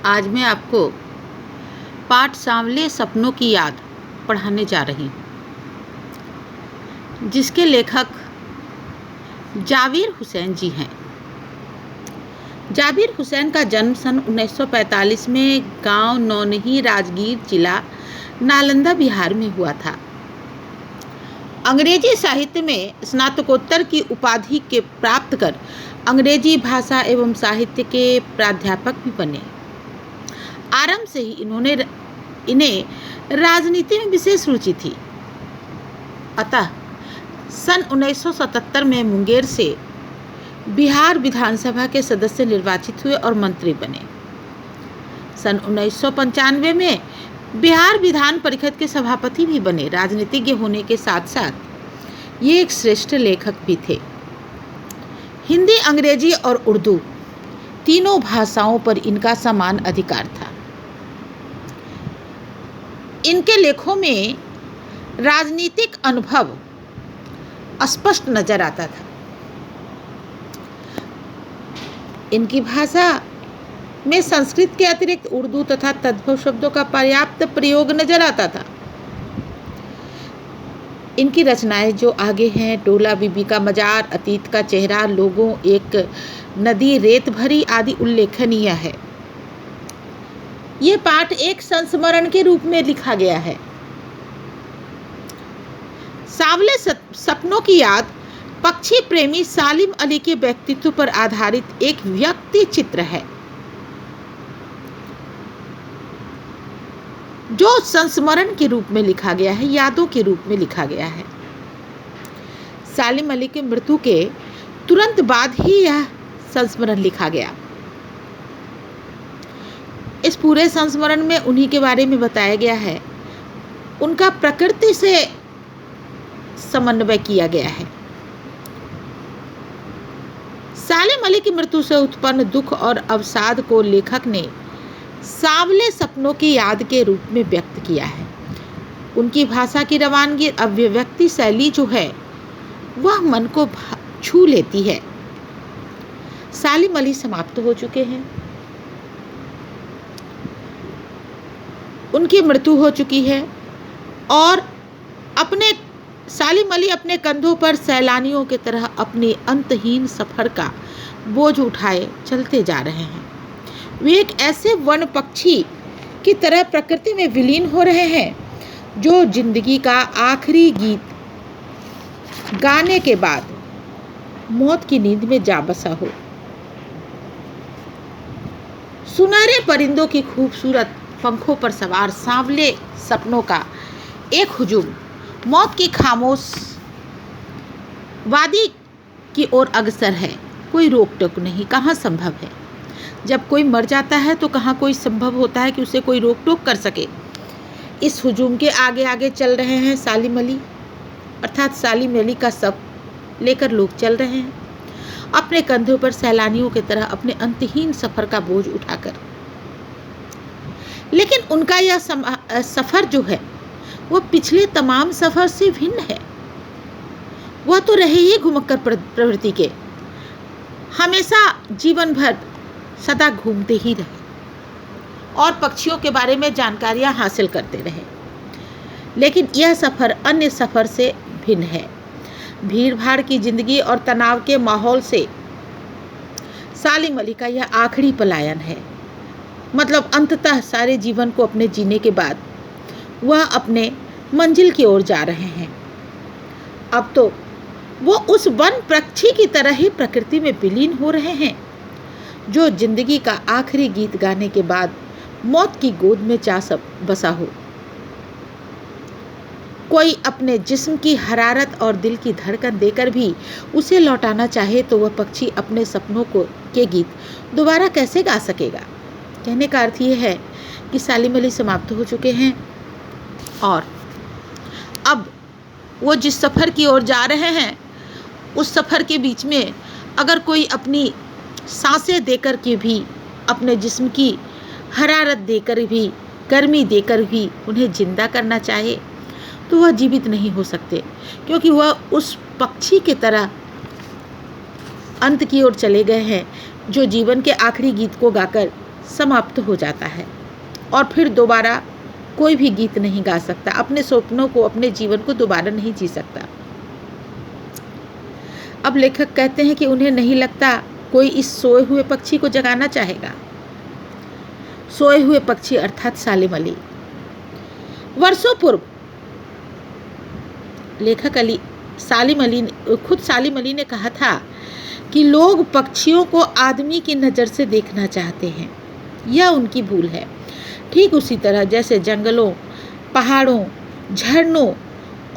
आज मैं आपको पाठ सांवले सपनों की याद पढ़ाने जा रही हूँ, जिसके लेखक जाबिर हुसैन जी हैं। जाबिर हुसैन का जन्म सन 1945 में गांव नौनही, राजगीर जिला नालंदा, बिहार में हुआ था। अंग्रेजी साहित्य में स्नातकोत्तर की उपाधि के प्राप्त कर अंग्रेजी भाषा एवं साहित्य के प्राध्यापक भी बने। आरंभ से ही इन्हें राजनीति में विशेष रुचि थी। अतः सन 1977 में मुंगेर से बिहार विधानसभा के सदस्य निर्वाचित हुए और मंत्री बने। सन 1995 में बिहार विधान परिषद के सभापति भी बने। राजनीतिज्ञ होने के साथ साथ ये एक श्रेष्ठ लेखक भी थे। हिंदी, अंग्रेजी और उर्दू तीनों भाषाओं पर इनका समान अधिकार था। इनके लेखों में राजनीतिक अनुभव स्पष्ट नजर आता था। इनकी भाषा में संस्कृत के अतिरिक्त उर्दू तथा तद्भव शब्दों का पर्याप्त प्रयोग नजर आता था। इनकी रचनाएं जो आगे हैं, डोला बीबी का मजार, अतीत का चेहरा, लोगों, एक नदी, रेत भरी आदि उल्लेखनीय है। ये पाठ एक संस्मरण के रूप में लिखा गया है। सांवले सपनों की याद पक्षी प्रेमी सालिम अली के व्यक्तित्व पर आधारित एक व्यक्ति चित्र है, जो संस्मरण के रूप में लिखा गया है, यादों के रूप में लिखा गया है। सालिम अली के मृत्यु के तुरंत बाद ही यह संस्मरण लिखा गया। इस पूरे संस्मरण में उन्हीं के बारे में बताया गया है। उनका प्रकृति से समन्वय किया गया है। सालिम अली की मृत्यु से उत्पन्न दुख और अवसाद को लेखक ने सांवले सपनों की याद के रूप में व्यक्त किया है। उनकी भाषा की रवानगी, अभिव्यक्ति शैली जो है वह मन को छू लेती है। सालिम अली समाप्त हो चुके हैं, उनकी मृत्यु हो चुकी है और सालिम अली अपने कंधों पर सैलानियों की तरह अपने अंतहीन सफर का बोझ उठाए चलते जा रहे हैं। वे एक ऐसे वन पक्षी की तरह प्रकृति में विलीन हो रहे हैं जो जिंदगी का आखिरी गीत गाने के बाद मौत की नींद में जा बसा हो। सुनहरे परिंदों की खूबसूरत पंखों पर सवार सांवले सपनों का एक हुजूम मौत की खामोश वादी की ओर अग्रसर है। कोई रोक टोक नहीं, कहाँ संभव है। जब कोई मर जाता है तो कहाँ कोई संभव होता है कि उसे कोई रोक टोक कर सके। इस हुजूम के आगे आगे चल रहे हैं सालिम अली, अर्थात सालिम अली का शव लेकर लोग चल रहे हैं अपने कंधों पर सैलानियों की तरह अपने अंतहीन सफर का बोझ उठाकर। लेकिन उनका यह सफर जो है वह पिछले तमाम सफर से भिन्न है। वह तो रहे ही घुमक्कर प्रवृत्ति के, हमेशा जीवन भर सदा घूमते ही रहे और पक्षियों के बारे में जानकारियां हासिल करते रहे। लेकिन यह सफर अन्य सफर से भिन्न है। भीड़ भाड़ की जिंदगी और तनाव के माहौल से सालिम अली का यह आखिरी पलायन है। मतलब अंततः सारे जीवन को अपने जीने के बाद वह अपने मंजिल की ओर जा रहे हैं। अब तो वो उस वन पक्षी की तरह ही प्रकृति में विलीन हो रहे हैं जो जिंदगी का आखिरी गीत गाने के बाद मौत की गोद में जा बसा हो। कोई अपने जिस्म की हरारत और दिल की धड़कन देकर भी उसे लौटाना चाहे तो वह पक्षी अपने सपनों के गीत दोबारा कैसे गा सकेगा। कहने का अर्थ ये है कि सालिम अली समाप्त हो चुके हैं और अब वो जिस सफ़र की ओर जा रहे हैं उस सफ़र के बीच में अगर कोई अपनी सांसें देकर के भी, अपने जिस्म की हरारत देकर भी, गर्मी देकर भी उन्हें जिंदा करना चाहे तो वह जीवित नहीं हो सकते, क्योंकि वह उस पक्षी की तरह अंत की ओर चले गए हैं जो जीवन के आखिरी गीत को गाकर समाप्त हो जाता है और फिर दोबारा कोई भी गीत नहीं गा सकता, अपने सपनों को, अपने जीवन को दोबारा नहीं जी सकता। अब लेखक कहते हैं कि उन्हें नहीं लगता कोई इस सोए हुए पक्षी को जगाना चाहेगा। सोए हुए पक्षी अर्थात सालिम अली। वर्षों पूर्व लेखक सालिम अली ने कहा था कि लोग पक्षियों को आदमी की नज़र से देखना चाहते हैं, यह उनकी भूल है। ठीक उसी तरह जैसे जंगलों, पहाड़ों, झरनों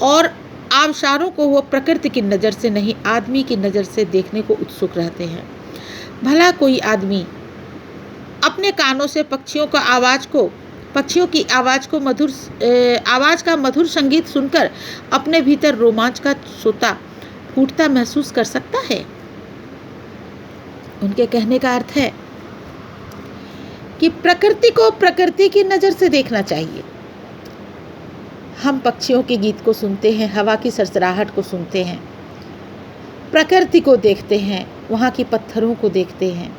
और आबशारों को वो प्रकृति की नज़र से नहीं, आदमी की नज़र से देखने को उत्सुक रहते हैं। भला कोई आदमी अपने कानों से पक्षियों की आवाज़ का मधुर संगीत सुनकर अपने भीतर रोमांच का सोता फूटता महसूस कर सकता है? उनके कहने का अर्थ है कि प्रकृति को प्रकृति की नज़र से देखना चाहिए। हम पक्षियों के गीत को सुनते हैं, हवा की सरसराहट को सुनते हैं, प्रकृति को देखते हैं, वहाँ की पत्थरों को देखते हैं,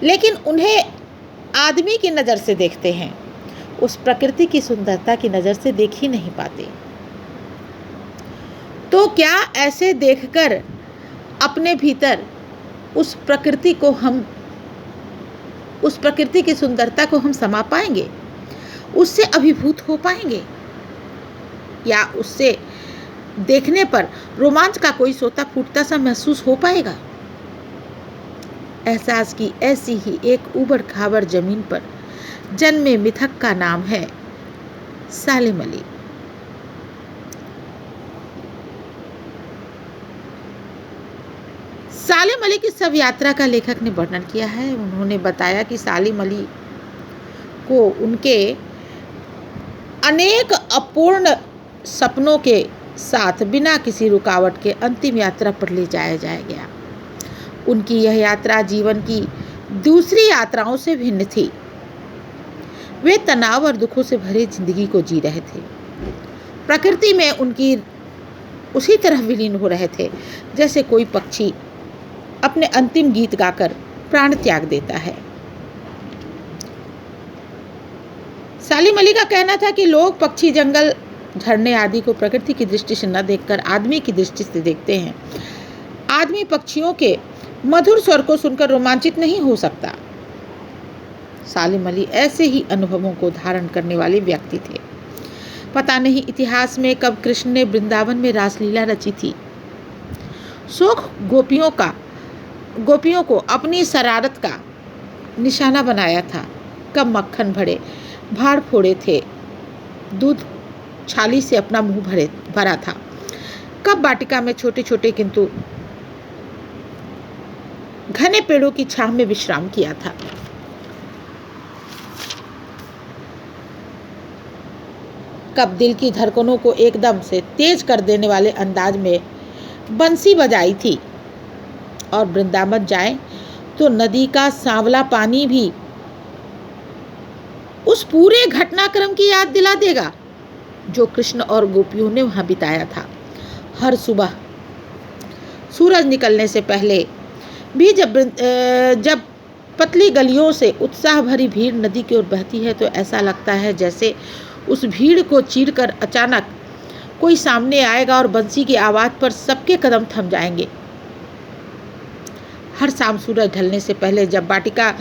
लेकिन उन्हें आदमी की नज़र से देखते हैं, उस प्रकृति की सुंदरता की नज़र से देख ही नहीं पाते। तो क्या ऐसे देखकर अपने भीतर उस प्रकृति की सुंदरता को हम समा पाएंगे? उससे अभिभूत हो पाएंगे? या उससे देखने पर रोमांच का कोई सोता फूटता सा महसूस हो पाएगा? एहसास की ऐसी ही एक उबड़ खाबड़ जमीन पर जन्मे मिथक का नाम है सालिम अली। सालिम अली की शव यात्रा का लेखक ने वर्णन किया है। उन्होंने बताया कि सालिम अली को उनके अनेक अपूर्ण सपनों के साथ बिना किसी रुकावट के अंतिम यात्रा पर ले जाया गया। उनकी यह यात्रा जीवन की दूसरी यात्राओं से भिन्न थी। वे तनाव और दुखों से भरी जिंदगी को जी रहे थे, प्रकृति में उनकी उसी तरह विलीन हो रहे थे जैसे कोई पक्षी अपने अंतिम गीत गाकर प्राण त्याग देता है। सालिम अली का कहना था कि लोग पक्षी, जंगल, झरने आदि को प्रकृति की दृष्टि से न देखकर आदमी की दृष्टि से देखते हैं। आदमी पक्षियों के मधुर स्वर को सुनकर रोमांचित नहीं हो सकता। सालिम अली ऐसे ही अनुभवों को धारण करने वाले व्यक्ति थे। पता नहीं इतिहास में कब कृष्ण ने वृंदावन में रासलीला रची थी। शोक गोपियों को अपनी शरारत का निशाना बनाया था। कब मक्खन भरे भाड़ फोड़े थे, दूध छाली से अपना मुंह भरा था। कब वाटिका में छोटे छोटे किंतु घने पेड़ों की छांव में विश्राम किया था। कब दिल की धड़कनों को एकदम से तेज कर देने वाले अंदाज में बंसी बजाई थी। और वृंदावन जाए तो नदी का सांवला पानी भी उस पूरे घटनाक्रम की याद दिला देगा जो कृष्ण और गोपियों ने वहां बिताया था। हर सुबह सूरज निकलने से पहले भी जब पतली गलियों से उत्साह भरी भीड़ नदी की ओर बहती है तो ऐसा लगता है जैसे उस भीड़ को चीरकर अचानक कोई सामने आएगा और बंसी की आवाज़ पर सबके कदम थम जाएंगे। हर शाम सूरज ढलने से पहले जब वाटिका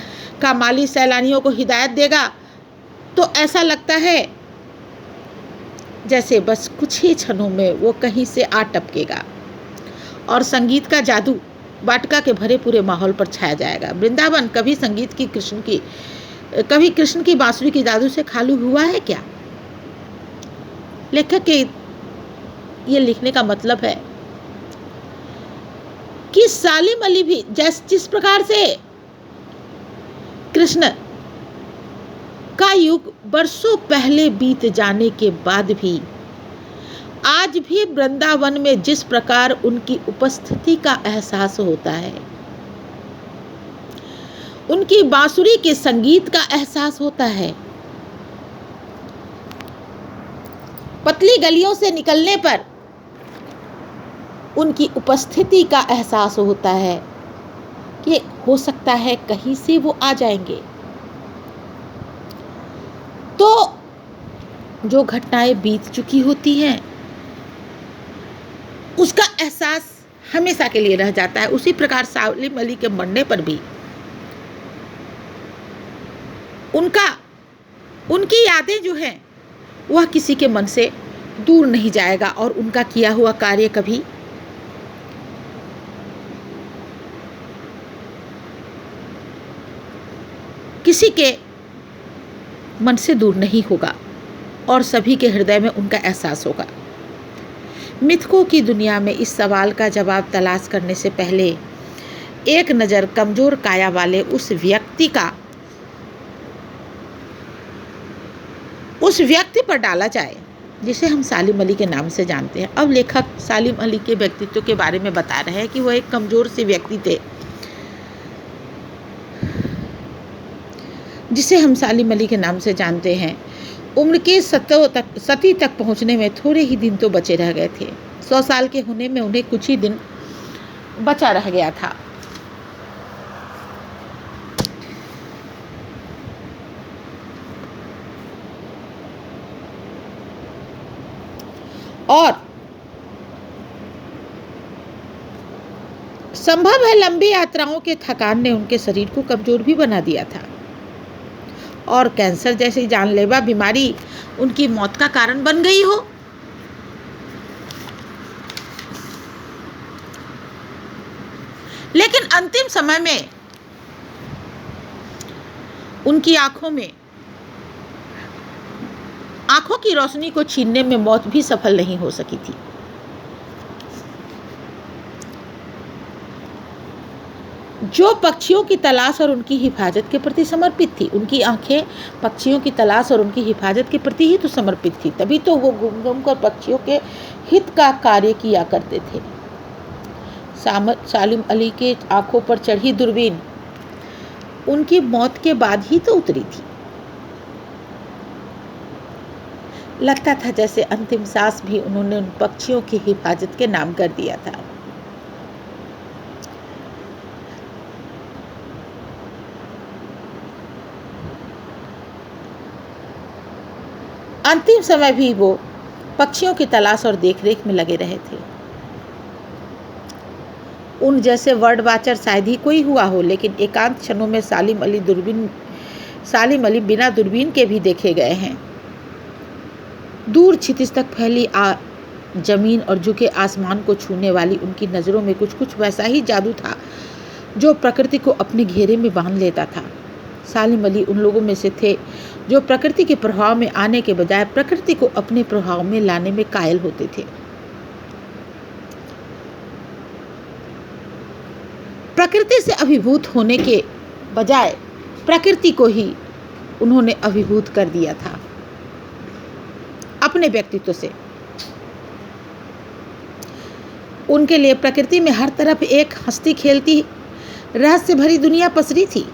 का माली सैलानियों को हिदायत देगा तो ऐसा लगता है जैसे बस कुछ ही क्षणों में वो कहीं से आ टपकेगा और संगीत का जादू वाटिका के भरे पूरे माहौल पर छाया जाएगा। वृंदावन कभी कृष्ण की बांसुरी की जादू से खाली हुआ है क्या? लेखक के ये लिखने का मतलब है कि सालिम अली भी जिस प्रकार से कृष्ण का युग बरसों पहले बीत जाने के बाद भी आज भी वृंदावन में जिस प्रकार उनकी उपस्थिति का एहसास होता है, उनकी बांसुरी के संगीत का एहसास होता है, पतली गलियों से निकलने पर उनकी उपस्थिति का एहसास होता है, कि हो सकता है कहीं से वो आ जाएंगे। तो जो घटनाएं बीत चुकी होती हैं उसका एहसास हमेशा के लिए रह जाता है। उसी प्रकार सालिम अली के मरने पर भी उनकी यादें जो हैं वह किसी के मन से दूर नहीं जाएगा और उनका किया हुआ कार्य कभी किसी के मन से दूर नहीं होगा और सभी के हृदय में उनका एहसास होगा। मिथकों की दुनिया में इस सवाल का जवाब तलाश करने से पहले एक नज़र कमज़ोर काया वाले उस व्यक्ति पर डाला जाए जिसे हम सालिम अली के नाम से जानते हैं। अब लेखक सालिम अली के व्यक्तित्व के बारे में बता रहे हैं कि वह एक कमज़ोर से व्यक्ति थे जिसे हम सालिम अली के नाम से जानते हैं। उम्र के 70 तक पहुंचने में थोड़े ही दिन तो बचे रह गए थे। 100 साल के होने में उन्हें कुछ ही दिन बचा रह गया था। और संभव है लंबी यात्राओं के थकान ने उनके शरीर को कमजोर भी बना दिया था और कैंसर जैसी जानलेवा बीमारी उनकी मौत का कारण बन गई हो। लेकिन अंतिम समय में उनकी आंखों की रोशनी को छीनने में मौत भी सफल नहीं हो सकी थी। जो पक्षियों की तलाश और उनकी हिफाजत के प्रति समर्पित थी, उनकी आंखें पक्षियों की तलाश और उनकी हिफाजत के प्रति ही तो समर्पित थी, तभी तो वो घूम घूम कर पक्षियों के हित का कार्य किया करते थे। सालिम अली के आंखों पर चढ़ी दूरबीन उनकी मौत के बाद ही तो उतरी थी। लगता था जैसे अंतिम सांस भी उन्होंने उन पक्षियों की हिफाजत के नाम कर दिया था। अंतिम समय भी वो पक्षियों की तलाश और देखरेख में लगे रहे थे। उन जैसे वर्ड वाचर शायद ही कोई हुआ हो, लेकिन एकांत क्षणों में सालिम अली बिना दूरबीन के भी देखे गए हैं। दूर क्षितिज तक फैली जमीन और झुके आसमान को छूने वाली उनकी नज़रों में कुछ वैसा ही जादू था जो प्रकृति को अपने घेरे में बांध लेता था। सालिम अली उन लोगों में से थे जो प्रकृति के प्रभाव में आने के बजाय प्रकृति को अपने प्रभाव में लाने में कायल होते थे। प्रकृति से अभिभूत होने के बजाय प्रकृति को ही उन्होंने अभिभूत कर दिया था अपने व्यक्तित्व से। उनके लिए प्रकृति में हर तरफ एक हंसती खेलती रहस्य भरी दुनिया पसरी थी।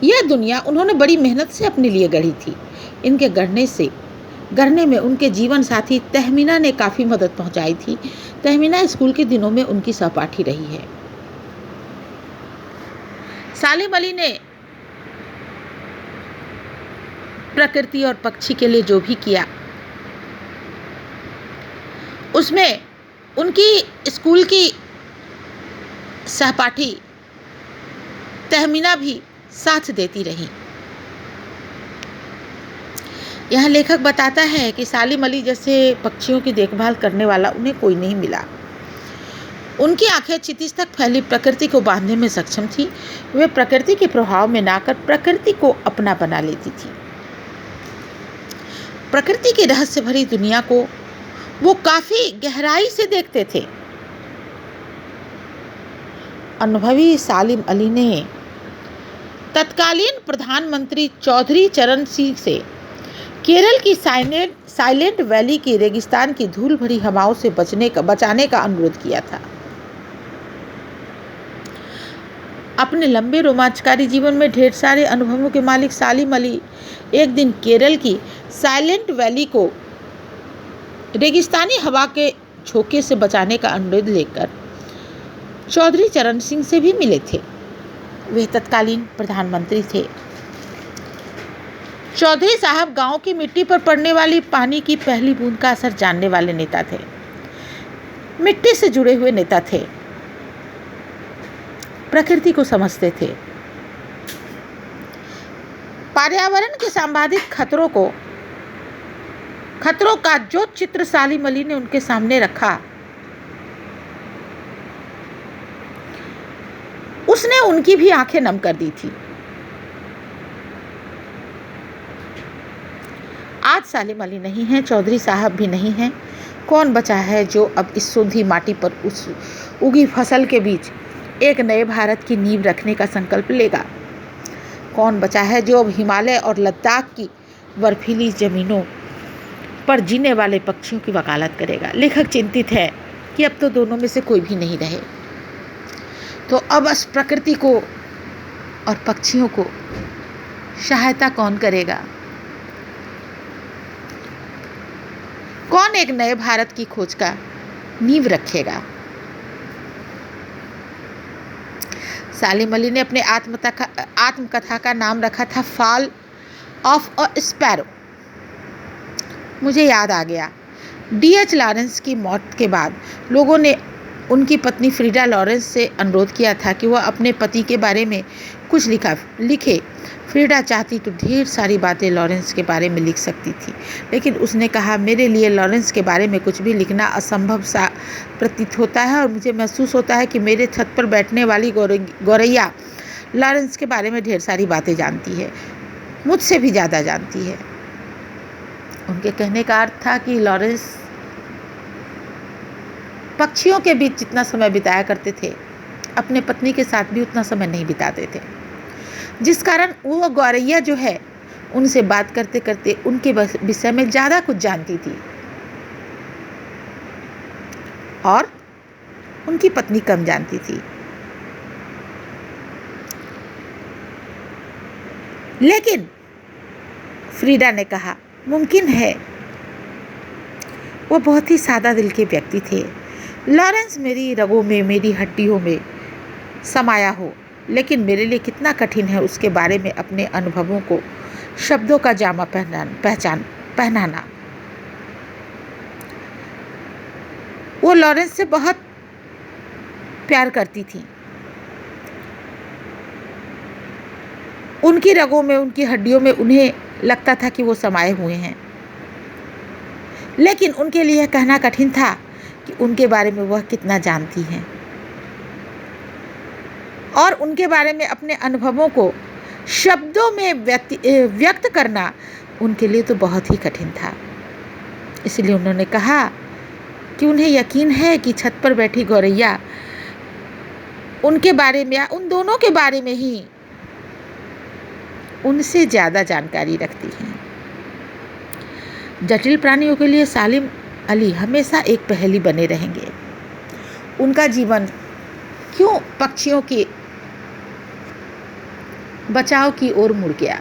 यह दुनिया उन्होंने बड़ी मेहनत से अपने लिए गढ़ी थी। इनके गढ़ने में उनके जीवन साथी तहमीना ने काफ़ी मदद पहुंचाई थी। तहमीना स्कूल के दिनों में उनकी सहपाठी रही है। सालिम अली ने प्रकृति और पक्षी के लिए जो भी किया उसमें उनकी स्कूल की सहपाठी तहमीना भी साथ देती रही। यह लेखक बताता है कि सालिम अली जैसे पक्षियों की देखभाल करने वाला उन्हें कोई नहीं मिला। उनकी आंखें क्षितिज तक फैली प्रकृति को बांधने में सक्षम थी। वे प्रकृति के प्रभाव में ना कर प्रकृति को अपना बना लेती थी। प्रकृति की रहस्य भरी दुनिया को वो काफी गहराई से देखते थे। अनुभवी सालिम अली ने तत्कालीन प्रधानमंत्री चौधरी चरण सिंह से केरल की साइलेंट वैली की रेगिस्तान की धूल भरी हवाओं से बचाने का अनुरोध किया था। अपने लंबे रोमांचकारी जीवन में ढेर सारे अनुभवों के मालिक सालिम अली एक दिन केरल की साइलेंट वैली को रेगिस्तानी हवा के झोंके से बचाने का अनुरोध लेकर चौधरी चरण सिंह से भी मिले थे। वे तत्कालीन प्रधानमंत्री थे। चौधरी साहब गांव की मिट्टी पर पड़ने वाली पानी की पहली बूंद का असर जानने वाले नेता थे, मिट्टी से जुड़े हुए नेता थे, प्रकृति को समझते थे। पर्यावरण के संभावित खतरों का जो चित्र सालिम अली ने उनके सामने रखा, उसने उनकी भी आंखें नम कर दी थी। आज सालिम अली नहीं हैं, चौधरी साहब भी नहीं हैं। कौन बचा है जो अब इस सूंधी माटी पर उस उगी फसल के बीच एक नए भारत की नींव रखने का संकल्प लेगा? कौन बचा है जो अब हिमालय और लद्दाख की बर्फीली जमीनों पर जीने वाले पक्षियों की वकालत करेगा? लेखक चिंतित है कि अब तो दोनों में से कोई भी नहीं रहे, तो अब इस प्रकृति को और पक्षियों को सहायता कौन करेगा? कौन एक नए भारत की खोज का नींव रखेगा? सालिम अली ने अपने आत्मकथा का नाम रखा था फॉल ऑफ अ स्पैरो। मुझे याद आ गया, D.H. लॉरेंस की मौत के बाद लोगों ने उनकी पत्नी फ्रीडा लॉरेंस से अनुरोध किया था कि वह अपने पति के बारे में कुछ लिखे। फ्रीडा चाहती तो ढेर सारी बातें लॉरेंस के बारे में लिख सकती थी, लेकिन उसने कहा, मेरे लिए लॉरेंस के बारे में कुछ भी लिखना असंभव सा प्रतीत होता है और मुझे महसूस होता है कि मेरे छत पर बैठने वाली गौरैया लॉरेंस के बारे में ढेर सारी बातें जानती है, मुझसे भी ज़्यादा जानती है। उनके कहने का अर्थ था कि लॉरेंस पक्षियों के बीच जितना समय बिताया करते थे, अपने पत्नी के साथ भी उतना समय नहीं बिताते थे, जिस कारण वो गौरैया जो है उनसे बात करते करते उनके विषय में ज़्यादा कुछ जानती थी और उनकी पत्नी कम जानती थी। लेकिन फ्रीडा ने कहा, मुमकिन है। वो बहुत ही सादा दिल के व्यक्ति थे। लॉरेंस मेरी रगों में, मेरी हड्डियों में समाया हो, लेकिन मेरे लिए कितना कठिन है उसके बारे में अपने अनुभवों को शब्दों का जामा पहनाना। वो लॉरेंस से बहुत प्यार करती थी। उनकी रगों में, उनकी हड्डियों में उन्हें लगता था कि वो समाये हुए हैं, लेकिन उनके लिए कहना कठिन था कि उनके बारे में वह कितना जानती हैं और उनके बारे में अपने अनुभवों को शब्दों में व्यक्त करना उनके लिए तो बहुत ही कठिन था। इसलिए उन्होंने कहा कि उन्हें यकीन है कि छत पर बैठी गौरैया उनके बारे में, उन दोनों के बारे में ही उनसे ज़्यादा जानकारी रखती हैं। जटिल प्राणियों के लिए सालिम अली हमेशा एक पहेली बने रहेंगे। उनका जीवन क्यों पक्षियों के बचाव की ओर मुड़ गया?